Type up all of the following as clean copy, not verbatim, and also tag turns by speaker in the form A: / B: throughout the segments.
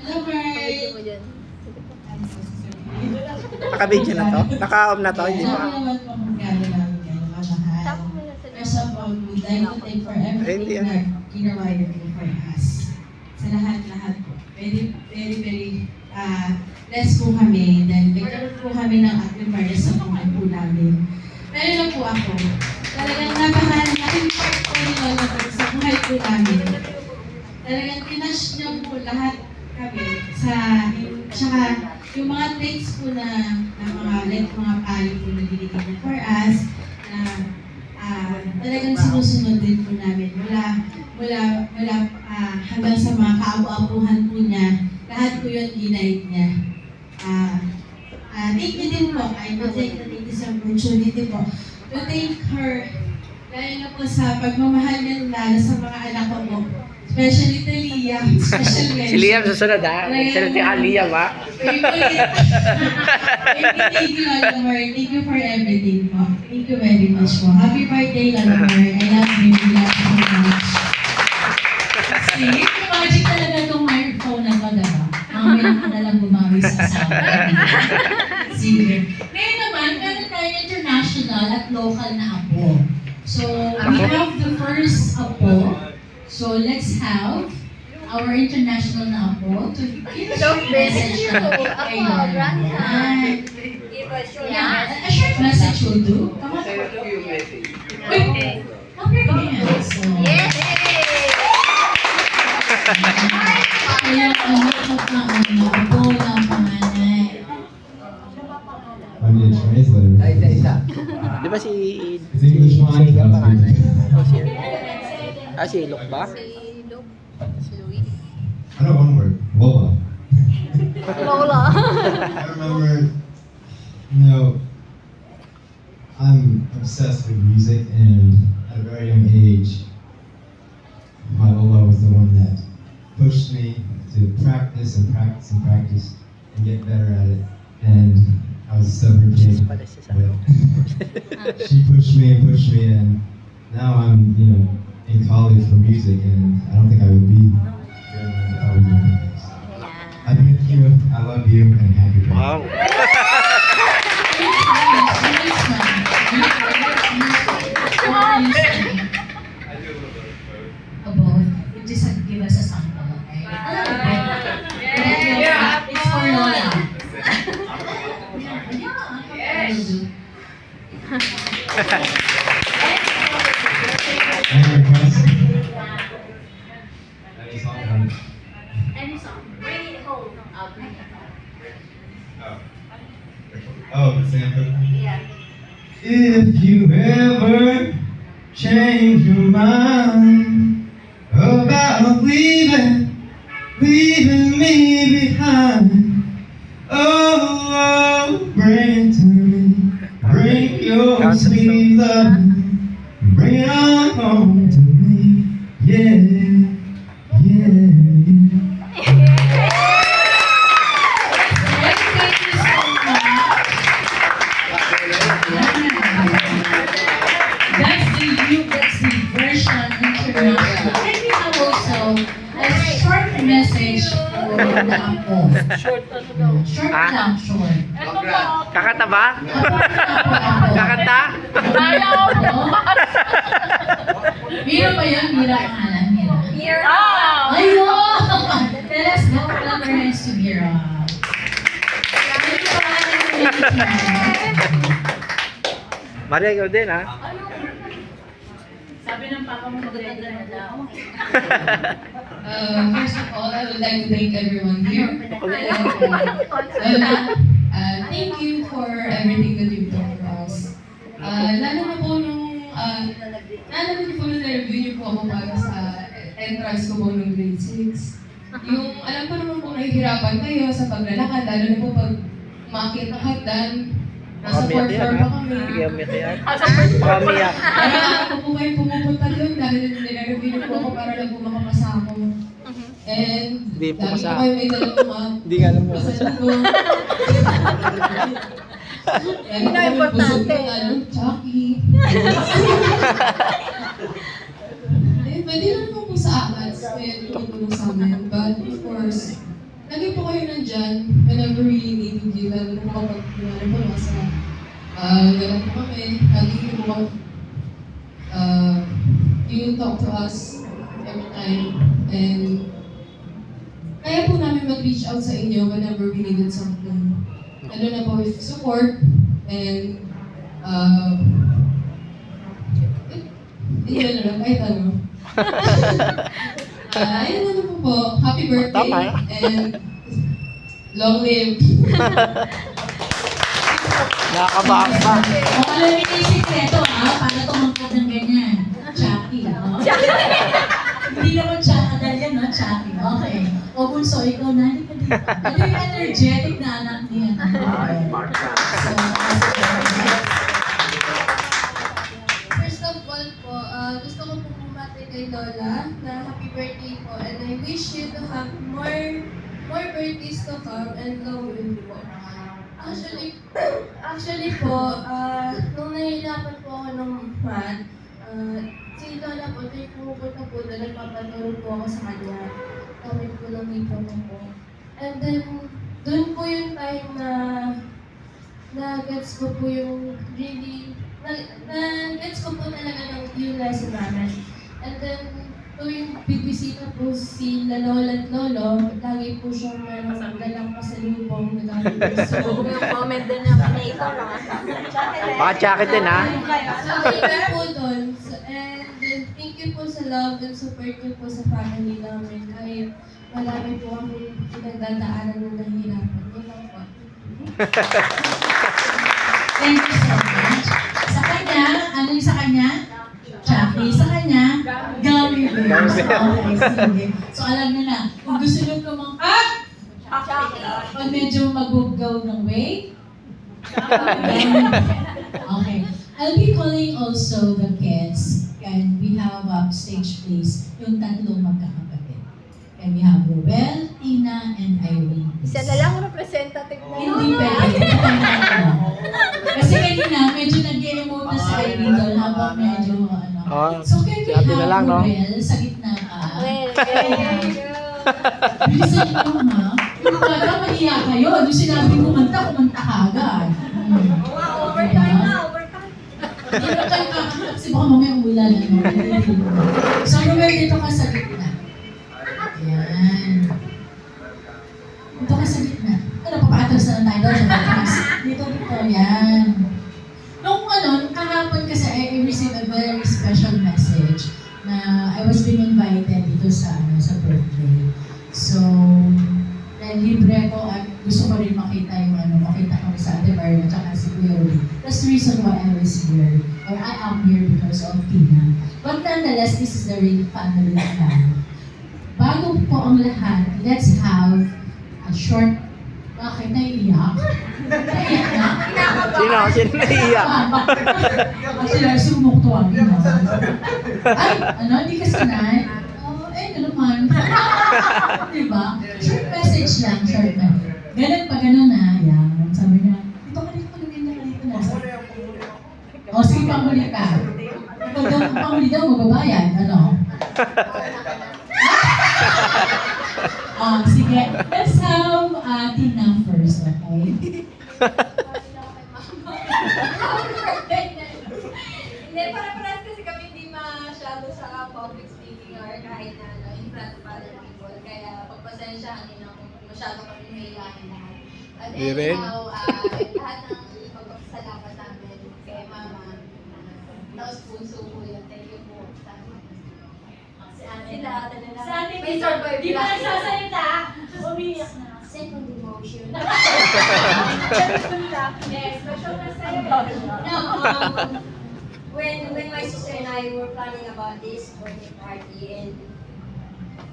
A: Hello, Mark.
B: Naka-video na to? Naka-off na to? Hindi
A: Alam
B: pa.
A: mo naman po kung gano'n namin kayo kamahal. First of all, we'd like to thank for everything na ginawa niyo po for us. Sa lahat-lahat po. Very, very, very blessed po kami. Dahil nagkaroon po kami ng active marriage sa buhay po namin. Pero na po ako, talagang napakalaking part po nila sa buhay po namin. Talagang tinash niyo po lahat kami sa, tsaka yung mga takes po na mga pali po na binigay niyo for us, na talagang sinusunod din po namin. Mula hanggang sa mga kaabu-abuhan po niya, lahat po yun ginide niya. Thank you din po. I would like to take this opportunity po to thank her, lalo na po sa pagmamahal niya lalo sa mga anak ko po. Especially to Liam.
B: Si Liam susunod ha? Susunod si Liam ha?
A: Thank you, Lalomar. Thank you for everything po. Thank you very much po. Happy birthday, Lalomar. I love you. I love you so much. See, magic talaga itong microphone na to, diba? Mamaya ko na lang bumawi sa asawa. Sige. Ngayon naman, meron tayo international at local na apo. So, we have the first apo. So, let's have our international na apo to give a short message kay Lola. Yeah, a short message will do. Come on. Wait, come here again. So, kaya umakot na apo ng panganay.
C: I'm the translator.
B: Isa. Di ba si...
C: Is English fine?
B: Sega panganay? O si... si Luke ba?
C: I know one word. Lola.
D: Lola.
C: I remember, I'm obsessed with music, and at a very young age, my Lola was the one that pushed me to practice and practice and practice and get better at it. And I was a stubborn kid, but she pushed me, and now I'm, in college for music, and I don't think I would be here if I was doing this. I thank you, I love you, and happy birthday.
B: Wow.
A: Just give us a sample, okay? Yeah. It's for Lola.
C: Any requests? Any song?
D: Any song. Bring it home. I'll bring it home.
C: Oh, the sample?
D: Yeah.
C: If you ever change your mind about leaving me behind, oh, bring it to me, bring your sweet love, bring it on home to me, yeah.
A: That's the version international. And we have also a short message for the apo. Short lang, short.
B: Kakanta ba?
A: Apo.
B: Kakanta?
A: Mira ba yan? Mira pangalan? Mira?
D: Mira.
A: Ayun! Tell us no reference to Mira.
B: Maria, ikaw din ha?
A: Sabi ng papa mo maganda na daw. First of all, I would like to thank everyone here. Thank you for everything that you've done for us. Lalo na po nung na-review niyo po ako para sa entrance ko po nung grade 6. Yung, alam ko naman po nahihirapan kayo sa paglalakad, lalo na po pag umakit ng hagdan. Nasa 4th floor pa kami.
B: Sige, umiyak yan. Baka umiyak.
A: Kaya ako po kayo pumupunta doon dahil nire-review niyo po ako para lang po makapasa ako. And
B: Hindi po
A: lagi
B: masa.
A: po kayo may dalang mga
B: Hindi nga alam mo.
A: pasalubong. Lagi po kayo busog ng Chucky. Pwede lang po sa ACADS, kaya tumutulong sa amin. But of course,
E: lagi po kayo nandyan whenever we needed you. Lalo na po kapag kunwari po nasa ganun po kami. Lagi niyo po you talk to us every time. And kaya po namin mag-reach out sa inyo whenever we needed something. Lalo na po with support and yun na lang, kahit ano. Ayun na po. Happy birthday
B: Tama.
E: and long live.
B: Nakakabahan pa.
A: O alam niyo yung sikreto para tumangkad ng ganyan. Chucky, no? Hindi naman Chucky yan, no? Chucky. Okay. O Bunso, ikaw na, hindi ka dito. Ano yung energetic na anak niya? So,
E: First of all po, gusto ko po bumati kay Lola na happy birthday po and I wish you to have more birthdays to come and long live po. Actually po, nung nahihirapan po ako ng math, si Lola po, tayo pumupunta po na nagpapaturo po ako sa kanya. Kami po ng ito po. And then, doon po yung time na gets ko po yung really, gets ko po talaga ng yung lesson namin. And then, tuwing bibisita po si Lola at Lolo, lagi po siyang merong dalang pasalubong na gamit po. So,
D: Yung comment din ng Nathan,
B: Baka jacket din, ha?
E: so, thank you po doon. And then, thank you po sa love and support niyo po sa family namin. Kahit marami po kami pinagdadaanan ng nahihirapan. Yun lang po.
A: thank you so much. Sa kanya, ano yung sa kanya? Chucky. Sa kanya, gummy bears. Okay, sige. So alam niyo na, kung gusto niyo kumangkat, pag medyo mag-go ng way, okay. I'll be calling also the kids. And we have upstage please, yung tatlong magkakapatid. And we have Robel, Tina, and Irene.
D: Isa na lang representative na yun.
A: Hindi pwede. Kasi kanina, medyo nag-emote na si Irene doon habang medyo
B: Oh,
A: So can we
B: si ate
A: have
B: na lang, no?
A: Robel sa gitna ka?
D: Well,
A: Bilisan niyo ha? Yung bata, mahiya kayo. Yung sinabi mo kumanta ka agad.
D: overtime na, overtime.
A: Hindi na kayo kakanta kasi baka mamaya ulan. So Robel, dito ka sa gitna. Yan. Dito ka sa gitna. Ano, papaatras na lang tayo doon. Dito, yan. Nung kahapon kasi I received a very special message na I was being invited dito sa birthday. So, libre ko at gusto ko rin makita yung makita ko sa Ate Barna at si Kuya Rudy. That's the reason why I was here, or I am here because of Tina. But nonetheless, this is the real family plan. Bago po ang lahat, let's have a short. Bakit naiiyak? Naiiyak na?
B: Sino naiiyak?
A: Sila sumuktuan. Ay, hindi ka sanay? Ano naman? Diba? Short message lang, short message. Ganun na, yan. Sabi niya, dito ka dito na. O, sige, panguli ka. Pag panguli daw, magbabayad. Sige. Let's have Tina first, okay?
D: Hindi, para-paras kasi kami hindi masyado sa public speaking or kahit na in front of other people. Kaya pagpasensyahan nyo na kung masyado kami mahihayin lahat. But
B: Di rin.
D: anyhow, lahat ng pagpapasalamat namin kay Mama, tapos puso po yun. Thank you po. Si Ate lahat na lang.
A: Sa atin,
D: May survive
A: di ba
D: lang.
A: nagsasalita? Umiiyak na.
D: Second emotion.
A: Yes, special na sa'yo.
F: No, when my sister and I were planning about this birthday party, and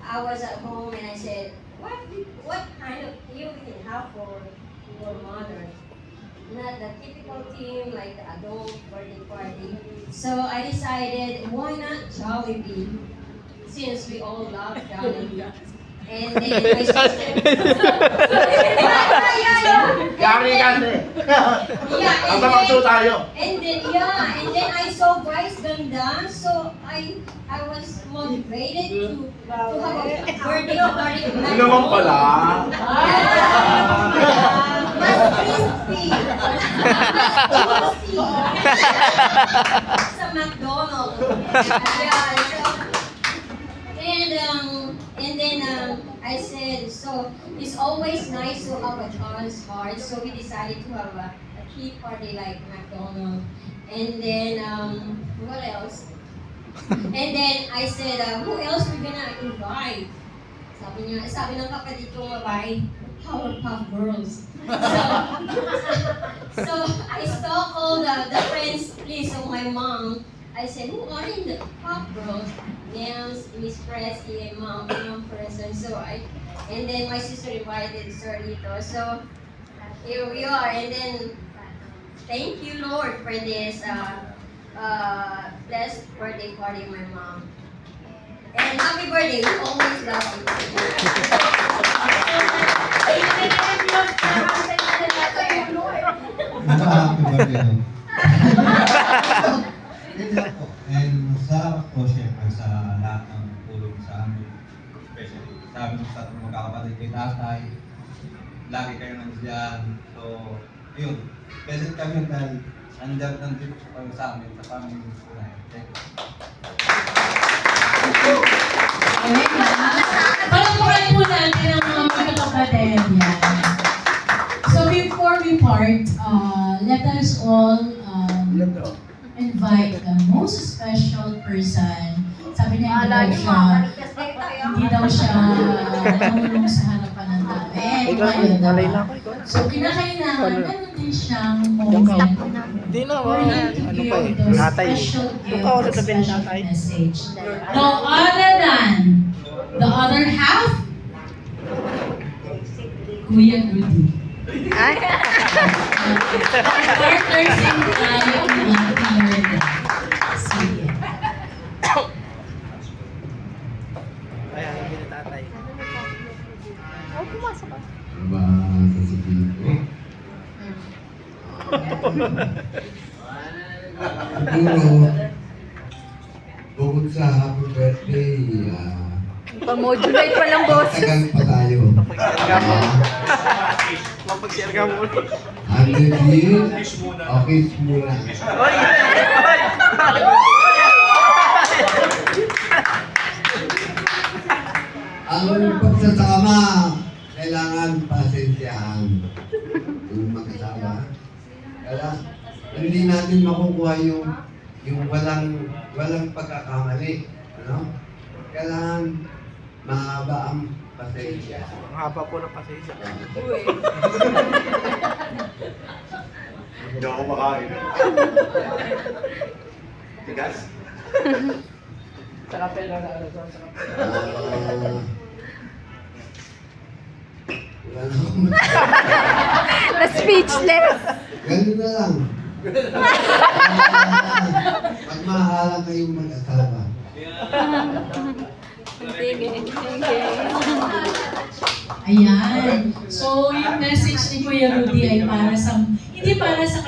F: I was at home and I said, what kind of theme we can have for your mother? Not the typical theme like the adult birthday party. So I decided, why not Jollibee? Since we all love Jollibee. And then my sister.
B: Yari kasi.
F: Yeah,
B: Ang tapagto tayo.
F: and then I saw Bryce Ganda, so I was motivated to have a birthday party.
B: Hindi naman pala.
F: Sa McDonald's. Yeah, so, and then I said, so it's always nice to have a child's heart, so we decided to have a tea party like McDonald's. And then, what else? And then I said, who else we gonna invite? Sabi ng kapatid ko babae, Powerpuff Girls. So I stalked all the friends list of my mom. I said, who are in the Puff Girls? Nels, Miss Presley, and mom person. And then my sister invited Sir Lito. So here we are. And then thank you, Lord, for this blessed birthday party of my mom. And happy birthday, we always love you.
C: Happy birthday. Yun lang po. And masarap po siyempre sa lahat ng tulong sa amin. Especially sa amin sa magkakapatid kay tatay. Lagi kayo nandiyan. So, yun. Present kami dahil nandiyan nandito kayo sa amin, sa family ko na yun. Thank you.
A: Palagpakan po natin ang mga magkakapatid. So before we part, let us all invite the most special person. Sabi niya, hindi daw siya nahulong sa harapan ng tao. So kinakailangan, meron din siyang moment
B: Hindi na,
A: for him to
B: ano
A: give
B: pa eh,
A: those
B: natay.
A: special gift,
B: Totoo,
A: the
B: sasabihin
A: special
B: natay.
A: message. No other than the other half, Kuya Rudy. Partners in crime ng Pinard. Sige.
B: Ayan, hindi na tatay.
C: Ano ba sasabihin ko? Siguro, bukod sa happy birthday,
G: Pa-modulate pa ng boses.
C: tagal pa tayo.
B: Mapag-share ka muna.
C: 100 years, okay muna.
B: Oy!
C: Ang pagsasama, kailangan pasensyahan yung magkasama. Kaya hindi natin makukuha yung walang pagkakamali. Ano? Kailangan mahaba ang pasensya.
B: Ang haba po ng pasensya.
H: Hindi ako makain. Tigas?
B: Sa kapel na ano sa kapel.
C: Wala na akong
G: Na-speechless.
C: ganun na lang. Magmahalan kayong mag-asawa.
G: Sige.
A: Ayan. So, yung message ni Kuya Rudy ay para sa, hindi para sa